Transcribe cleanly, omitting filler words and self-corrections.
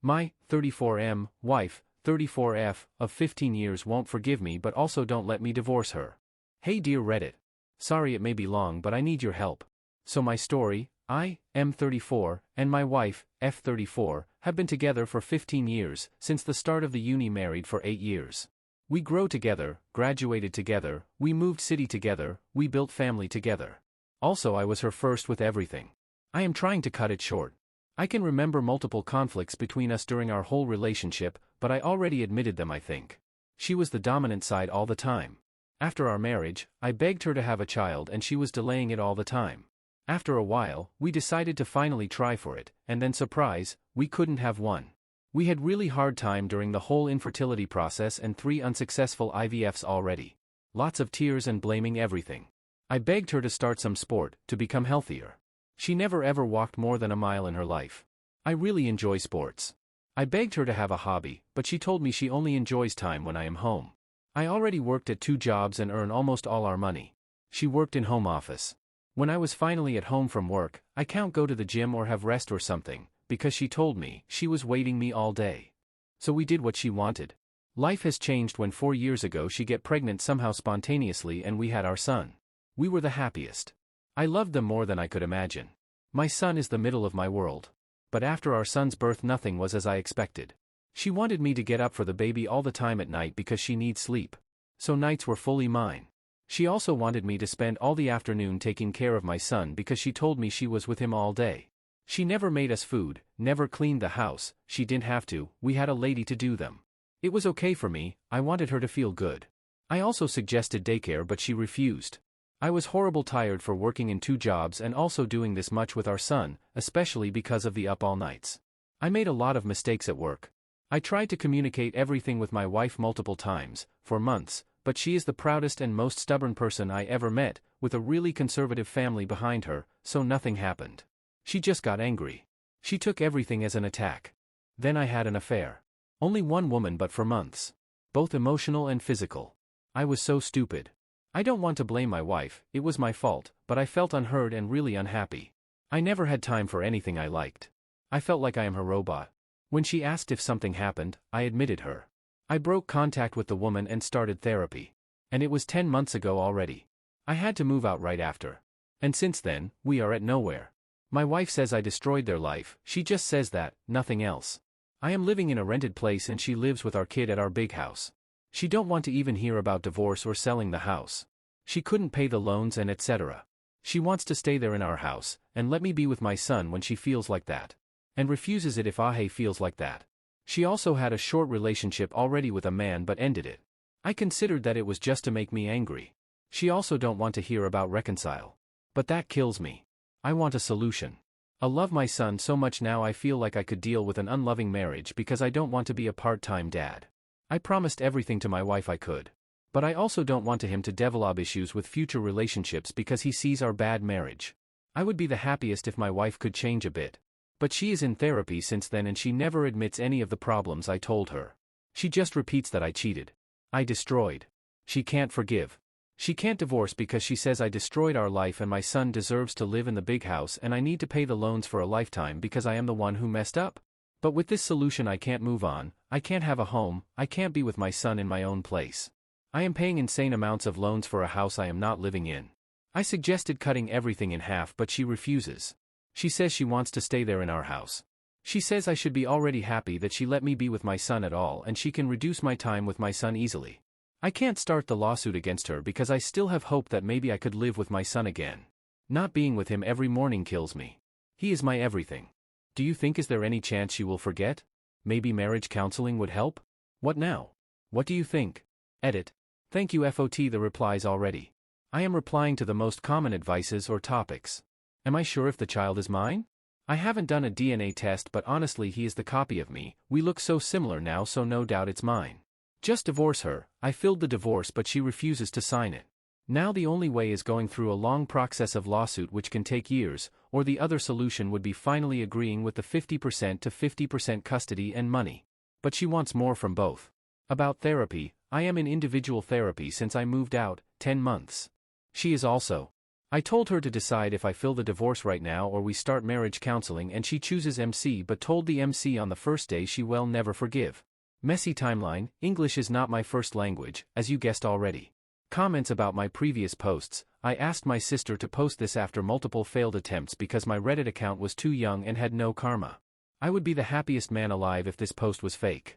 My 34M wife, 34F, of 15 years won't forgive me but also don't let me divorce her. Hey dear Reddit. Sorry it may be long but I need your help. So my story, I, M34, and my wife, F34, have been together for 15 years, since the start of the uni married for 8 years. We grow together, graduated together, we moved city together, we built family together. Also I was her first with everything. I am trying to cut it short. I can remember multiple conflicts between us during our whole relationship, but I already admitted them I think. She was the dominant side all the time. After our marriage, I begged her to have a child and she was delaying it all the time. After a while, we decided to finally try for it, and then surprise, we couldn't have one. We had really hard time during the whole infertility process and 3 unsuccessful IVFs already. Lots of tears and blaming everything. I begged her to start some sport, to become healthier. She never ever walked more than a mile in her life. I really enjoy sports. I begged her to have a hobby, but she told me she only enjoys time when I am home. I already worked at 2 jobs and earn almost all our money. She worked in home office. When I was finally at home from work, I can't go to the gym or have rest or something, because she told me she was waiting me all day. So we did what she wanted. Life has changed when 4 years ago she got pregnant somehow spontaneously and we had our son. We were the happiest. I loved them more than I could imagine. My son is the middle of my world. But after our son's birth nothing was as I expected. She wanted me to get up for the baby all the time at night because she needs sleep. So nights were fully mine. She also wanted me to spend all the afternoon taking care of my son because she told me she was with him all day. She never made us food, never cleaned the house, she didn't have to, we had a lady to do them. It was okay for me, I wanted her to feel good. I also suggested daycare but she refused. I was horrible tired for working in 2 jobs and also doing this much with our son, especially because of the up all nights. I made a lot of mistakes at work. I tried to communicate everything with my wife multiple times, for months, but she is the proudest and most stubborn person I ever met, with a really conservative family behind her, so nothing happened. She just got angry. She took everything as an attack. Then I had an affair. Only one woman but for months. Both emotional and physical. I was so stupid. I don't want to blame my wife, it was my fault, but I felt unheard and really unhappy. I never had time for anything I liked. I felt like I am her robot. When she asked if something happened, I admitted her. I broke contact with the woman and started therapy. And it was 10 months ago already. I had to move out right after. And since then, we are at nowhere. My wife says I destroyed their life, she just says that, nothing else. I am living in a rented place and she lives with our kid at our big house. She don't want to even hear about divorce or selling the house. She couldn't pay the loans and etc. She wants to stay there in our house, and let me be with my son when she feels like that. And refuses it if Ahe feels like that. She also had a short relationship already with a man but ended it. I considered that it was just to make me angry. She also don't want to hear about reconcile. But that kills me. I want a solution. I love my son so much now I feel like I could deal with an unloving marriage because I don't want to be a part-time dad. I promised everything to my wife I could. But I also don't want him to develop issues with future relationships because he sees our bad marriage. I would be the happiest if my wife could change a bit. But she is in therapy since then and she never admits any of the problems I told her. She just repeats that I cheated. I destroyed. She can't forgive. She can't divorce because she says I destroyed our life and my son deserves to live in the big house and I need to pay the loans for a lifetime because I am the one who messed up. But with this solution I can't move on, I can't have a home, I can't be with my son in my own place. I am paying insane amounts of loans for a house I am not living in. I suggested cutting everything in half but she refuses. She says she wants to stay there in our house. She says I should be already happy that she let me be with my son at all and she can reduce my time with my son easily. I can't start the lawsuit against her because I still have hope that maybe I could live with my son again. Not being with him every morning kills me. He is my everything. Do you think is there any chance she will forget? Maybe marriage counseling would help? What now? What do you think? Edit. Thank you FOT the replies already. I am replying to the most common advices or topics. Am I sure if the child is mine? I haven't done a DNA test but honestly he is the copy of me, we look so similar now so no doubt it's mine. Just divorce her, I filled the divorce but she refuses to sign it. Now the only way is going through a long process of lawsuit which can take years, or the other solution would be finally agreeing with the 50% to 50% custody and money. But she wants more from both. About therapy, I am in individual therapy since I moved out, 10 months. She is also. I told her to decide if I fill the divorce right now or we start marriage counseling, and she chooses MC but told the MC on the first day she will never forgive. Messy timeline. English is not my first language, as you guessed already. Comments about my previous posts. I asked my sister to post this after multiple failed attempts because my Reddit account was too young and had no karma. I would be the happiest man alive if this post was fake.